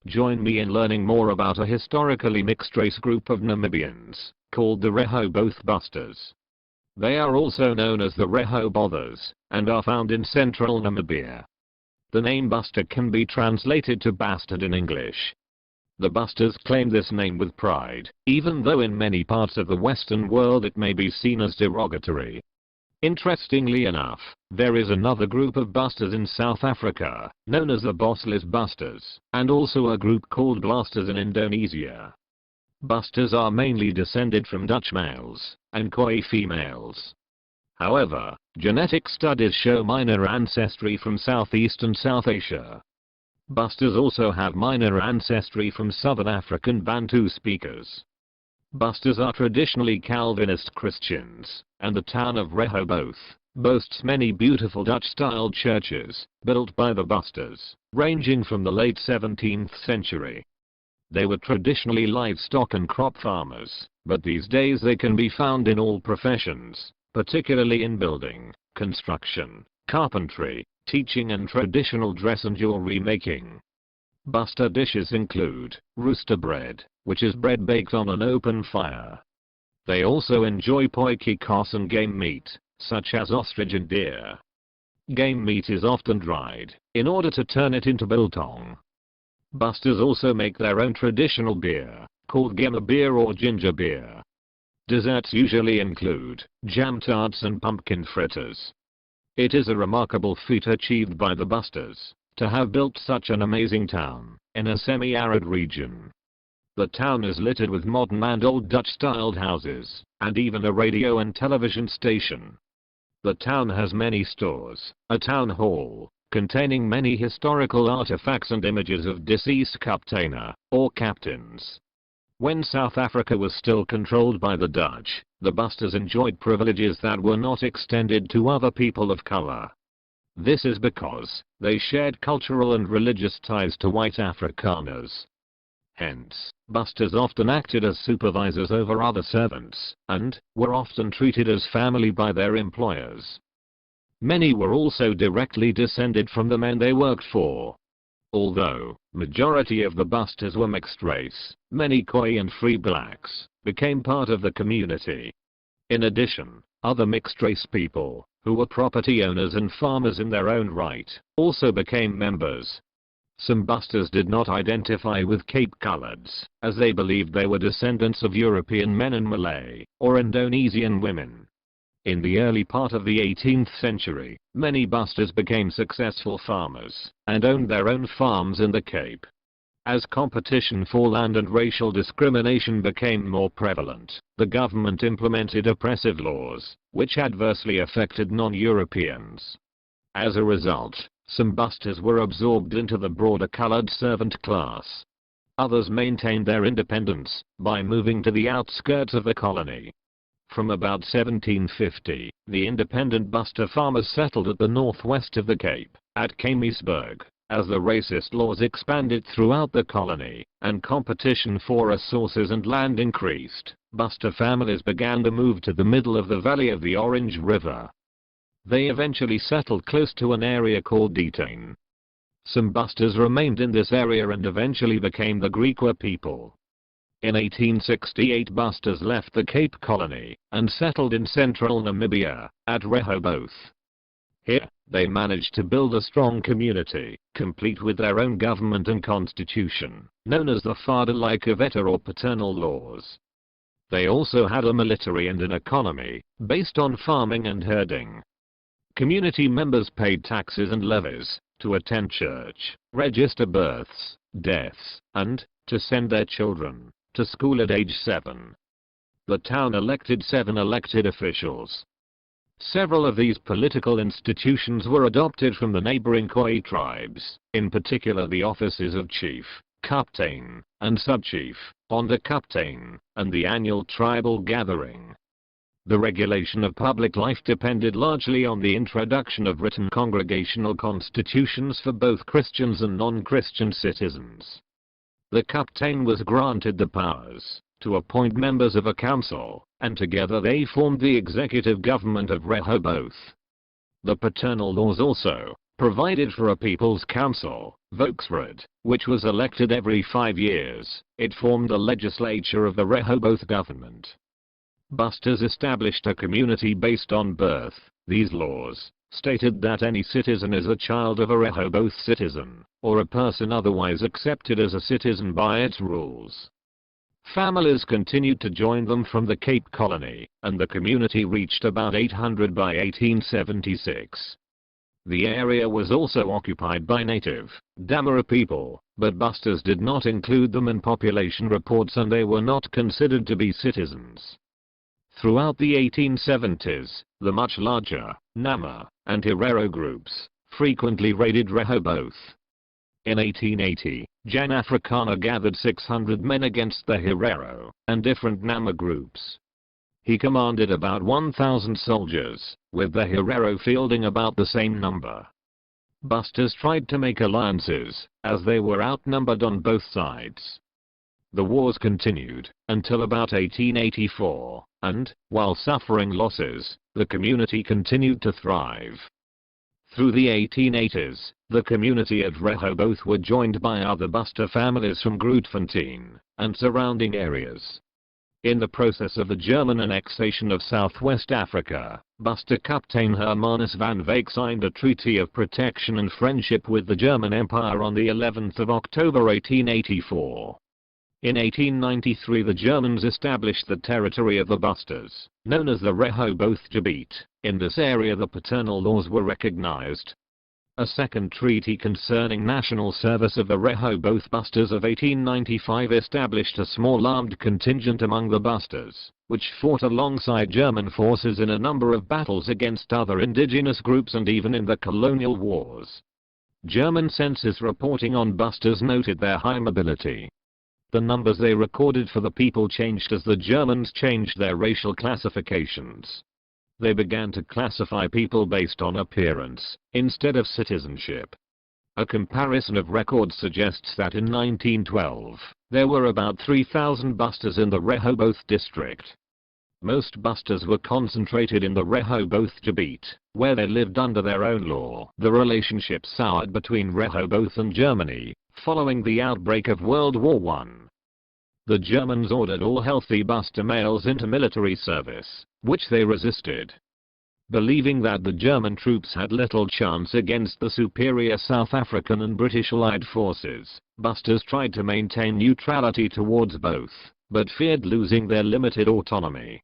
join me in learning more about a historically mixed-race group of Namibians, called the Rehoboth Basters. They are also known as the Rehobothers, and are found in central Namibia. The name Buster can be translated to bastard in English. The Basters claim this name with pride, even though in many parts of the Western world it may be seen as derogatory. Interestingly enough, there is another group of Basters in South Africa, known as the Bossless Basters, and also a group called Blasters in Indonesia. Basters are mainly descended from Dutch males and Khoi females. However, genetic studies show minor ancestry from Southeast and South Asia. Basters also have minor ancestry from Southern African Bantu speakers. Basters are traditionally Calvinist Christians, and the town of Rehoboth boasts many beautiful Dutch-style churches, built by the Basters, ranging from the late 17th century. They were traditionally livestock and crop farmers, but these days they can be found in all professions, particularly in building, construction, carpentry, teaching and traditional dress and jewelry making. Buster dishes include rooster bread, which is bread baked on an open fire. They also enjoy potjie kos and game meat, such as ostrich and deer. Game meat is often dried, in order to turn it into biltong. Basters also make their own traditional beer, called gemma beer or ginger beer. Desserts usually include jam tarts and pumpkin fritters. It is a remarkable feat achieved by the Basters to have built such an amazing town in a semi-arid region. The town is littered with modern and old Dutch-styled houses, and even a radio and television station. The town has many stores, a town hall, containing many historical artifacts and images of deceased kapteinen, or captains. When South Africa was still controlled by the Dutch, the Basters enjoyed privileges that were not extended to other people of color. This is because they shared cultural and religious ties to white Afrikaners. Hence, Basters often acted as supervisors over other servants, and were often treated as family by their employers. Many were also directly descended from the men they worked for. Although majority of the Basters were mixed race, many Khoi and free blacks became part of the community. In addition, other mixed race people, who were property owners and farmers in their own right, also became members. Some Basters did not identify with Cape Coloreds, as they believed they were descendants of European men and Malay or Indonesian women. In the early part of the 18th century, many Basters became successful farmers and owned their own farms in the Cape. As competition for land and racial discrimination became more prevalent, the government implemented oppressive laws, which adversely affected non-Europeans. As a result, some Basters were absorbed into the broader colored servant class. Others maintained their independence by moving to the outskirts of the colony. From about 1750, the independent Baster farmers settled at the northwest of the Cape, at Kamiesburg. As the racist laws expanded throughout the colony, and competition for resources and land increased, Baster families began to move to the middle of the valley of the Orange River. They eventually settled close to an area called Detain. Some Basters remained in this area and eventually became the Griqua people. In 1868 Basters left the Cape Colony and settled in central Namibia, at Rehoboth. Here, they managed to build a strong community, complete with their own government and constitution, known as the Vaderlijke Wette or paternal laws. They also had a military and an economy, based on farming and herding. Community members paid taxes and levies to attend church, register births, deaths, and to send their children to school at age 7. The town elected 7 elected officials. Several of these political institutions were adopted from the neighboring Khoi tribes, in particular the offices of chief, kaptein, and subchief, onder kaptein, and the annual tribal gathering. The regulation of public life depended largely on the introduction of written congregational constitutions for both Christians and non-Christian citizens. The kaptein was granted the powers to appoint members of a council, and together they formed the executive government of Rehoboth. The paternal laws also provided for a People's Council, Volksraad, which was elected every 5 years. It formed the legislature of the Rehoboth government. Busters established a community based on birth. These laws stated that any citizen is a child of a Rehoboth citizen, or a person otherwise accepted as a citizen by its rules. Families continued to join them from the Cape Colony, and the community reached about 800 by 1876. The area was also occupied by native, Damara people, but busters did not include them in population reports and they were not considered to be citizens. Throughout the 1870s, the much larger Nama and Herero groups frequently raided Rehoboth. In 1880, Jan Afrikaner gathered 600 men against the Herero and different Nama groups. He commanded about 1,000 soldiers, with the Herero fielding about the same number. Busters tried to make alliances, as they were outnumbered on both sides. The wars continued until about 1884, and, while suffering losses, the community continued to thrive. Through the 1880s, the community at Rehoboth were joined by other Buster families from Grootfontein and surrounding areas. In the process of the German annexation of Southwest Africa, Buster Captain Hermanus van Wyk signed a treaty of protection and friendship with the German Empire on the 11th of October 1884. In 1893 the Germans established the territory of the Busters, known as the Rehoboth Gebiet. In this area the paternal laws were recognized. A second treaty concerning national service of the Rehoboth Busters of 1895 established a small armed contingent among the Busters, which fought alongside German forces in a number of battles against other indigenous groups and even in the colonial wars. German census reporting on Busters noted their high mobility. The numbers they recorded for the people changed as the Germans changed their racial classifications. They began to classify people based on appearance, instead of citizenship. A comparison of records suggests that in 1912, there were about 3,000 Busters in the Rehoboth district. Most Busters were concentrated in the Rehoboth Gebiet, where they lived under their own law. The relationship soured between Rehoboth and Germany, following the outbreak of World War I. The Germans ordered all healthy Buster males into military service, which they resisted. Believing that the German troops had little chance against the superior South African and British Allied forces, Busters tried to maintain neutrality towards both, but feared losing their limited autonomy.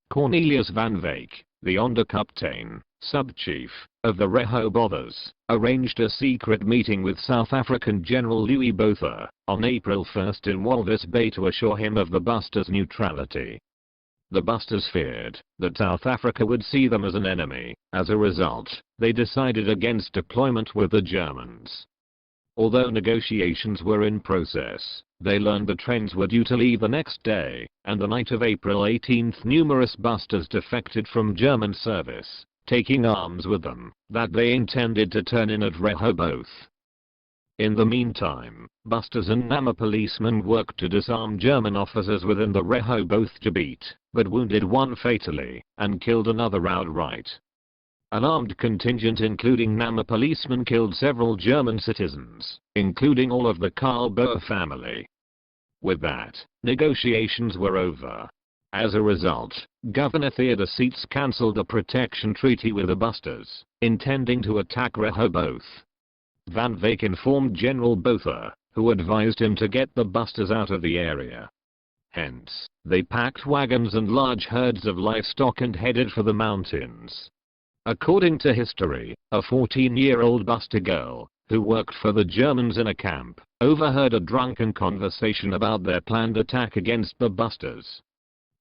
Cornelius van Wyk, the onderkaptein, sub-chief, of the Rehobothers, arranged a secret meeting with South African General Louis Botha on April 1 in Walvis Bay to assure him of the Busters' neutrality. The Busters feared that South Africa would see them as an enemy. As a result, they decided against deployment with the Germans. Although negotiations were in process, they learned the trains were due to leave the next day, and the night of April 18 numerous Busters defected from German service, taking arms with them that they intended to turn in at Rehoboth. In the meantime, Busters and Nama policemen worked to disarm German officers within the Rehoboth Gebiet, but wounded one fatally, and killed another outright. An armed contingent including Nama policemen killed several German citizens, including all of the Karl Boer family. With that, negotiations were over. As a result, Governor Theodore Seitz cancelled a protection treaty with the Busters, intending to attack Rehoboth. Van Wyk informed General Botha, who advised him to get the Busters out of the area. Hence, they packed wagons and large herds of livestock and headed for the mountains. According to history, a 14-year-old Buster girl, who worked for the Germans in a camp, overheard a drunken conversation about their planned attack against the Busters.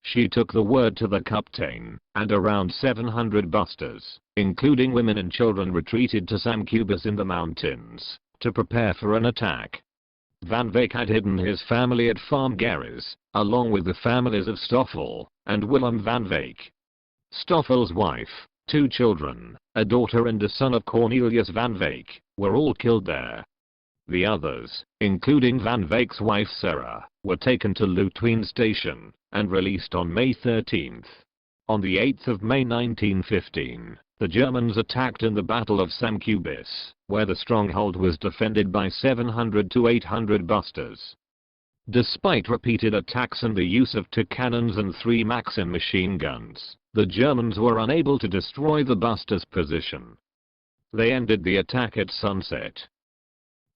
She took the word to the captain, and around 700 Busters, including women and children, retreated to some cubes in the mountains, to prepare for an attack. Van Wyk had hidden his family at Farm Gerries, along with the families of Stoffel and Willem van Wyk. Stoffel's wife, 2 children, a daughter and a son of Cornelius van Wyk, were all killed there. The others, including Van Wyk's wife Sarah, were taken to Lutween Station and released on May 13. On the 8th of May 1915, The Germans attacked in the Battle of Samcubis, where the stronghold was defended by 700 to 800 Busters. Despite repeated attacks and the use of 2 cannons and 3 Maxim machine guns, the Germans were unable to destroy the Busters' position. They ended the attack at sunset.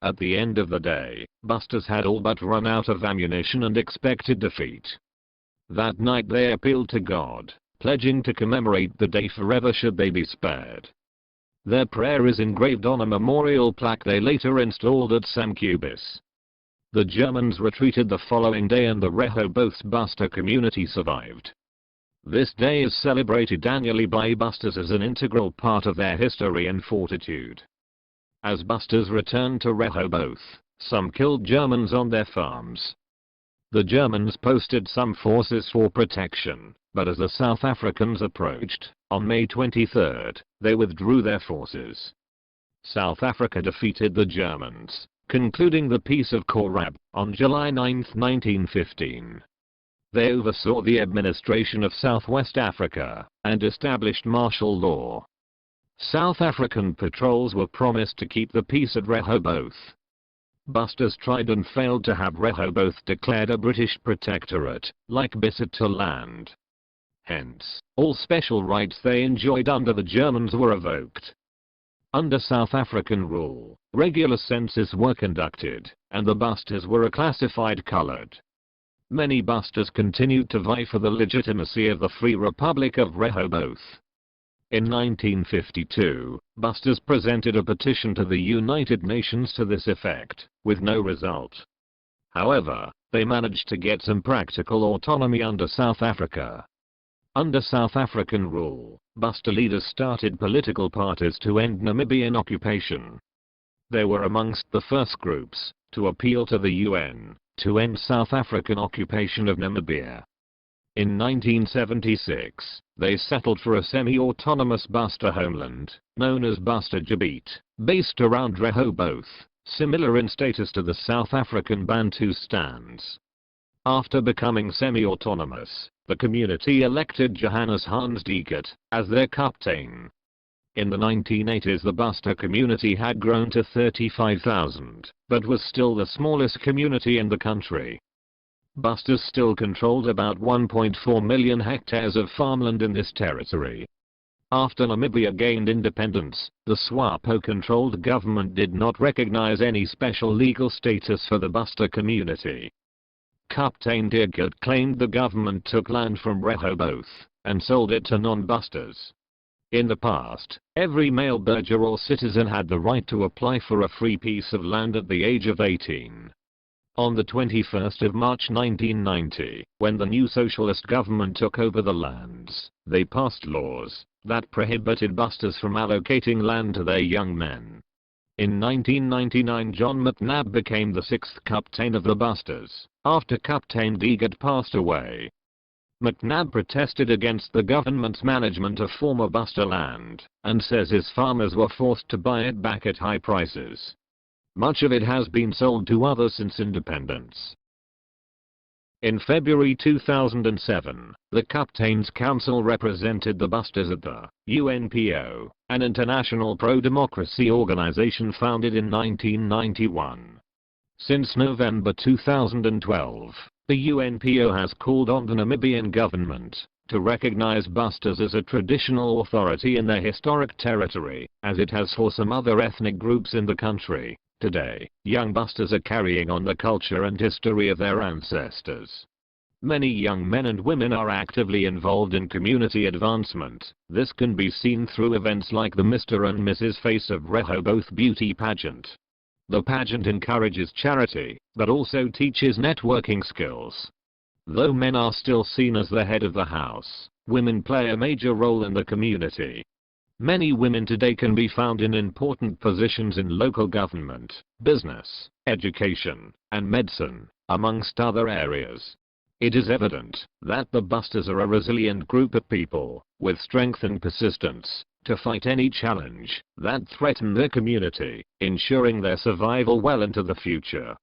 At the end of the day, Busters had all but run out of ammunition and expected defeat. That night they appealed to God, pledging to commemorate the day forever should they be spared. Their prayer is engraved on a memorial plaque they later installed at Samcubis. The Germans retreated the following day and the Rehoboth Baster community survived. This day is celebrated annually by Busters as an integral part of their history and fortitude. As Busters returned to Rehoboth, some killed Germans on their farms. The Germans posted some forces for protection, but as the South Africans approached, on May 23, they withdrew their forces. South Africa defeated the Germans, concluding the Peace of Korab on July 9, 1915. They oversaw the administration of Southwest Africa and established martial law. South African patrols were promised to keep the peace at Rehoboth. Busters tried and failed to have Rehoboth declared a British protectorate, like Bisutoland land. Hence, all special rights they enjoyed under the Germans were revoked. Under South African rule, regular censuses were conducted, and the Busters were reclassified colored. Many Busters continued to vie for the legitimacy of the Free Republic of Rehoboth. In 1952, Busters presented a petition to the United Nations to this effect, with no result. However, they managed to get some practical autonomy under South Africa. Under South African rule, Buster leaders started political parties to end Namibian occupation. They were amongst the first groups to appeal to the UN to end South African occupation of Namibia. In 1976, they settled for a semi-autonomous Buster homeland, known as Buster Gebied, based around Rehoboth, similar in status to the South African Bantu stands. After becoming semi-autonomous, the community elected Johannes Hans Deegert as their captain. In the 1980s the Buster community had grown to 35,000, but was still the smallest community in the country. Busters still controlled about 1.4 million hectares of farmland in this territory. After Namibia gained independence, the SWAPO-controlled government did not recognize any special legal status for the Buster community. Captain Deegert claimed the government took land from Rehoboth and sold it to non-Busters. In the past, every male burgher or citizen had the right to apply for a free piece of land at the age of 18. On the 21st of March 1990, when the new socialist government took over the lands, they passed laws that prohibited Busters from allocating land to their young men. In 1999 John McNabb became the 6th captain of the Busters, after Captain Deegert passed away. McNabb protested against the government's management of former Buster land, and says his farmers were forced to buy it back at high prices. Much of it has been sold to others since independence. In February 2007, the Captains' Council represented the Busters at the UNPO, an international pro-democracy organization founded in 1991. Since November 2012, the UNPO has called on the Namibian government to recognize Busters as a traditional authority in their historic territory, as it has for some other ethnic groups in the country. Today, young Busters are carrying on the culture and history of their ancestors. Many young men and women are actively involved in community advancement. This can be seen through events like the Mr. and Mrs. Face of Rehoboth Beauty Pageant. The pageant encourages charity, but also teaches networking skills. Though men are still seen as the head of the house, women play a major role in the community. Many women today can be found in important positions in local government, business, education, and medicine, amongst other areas. It is evident that the Busters are a resilient group of people, with strength and persistence, to fight any challenge that threaten their community, ensuring their survival well into the future.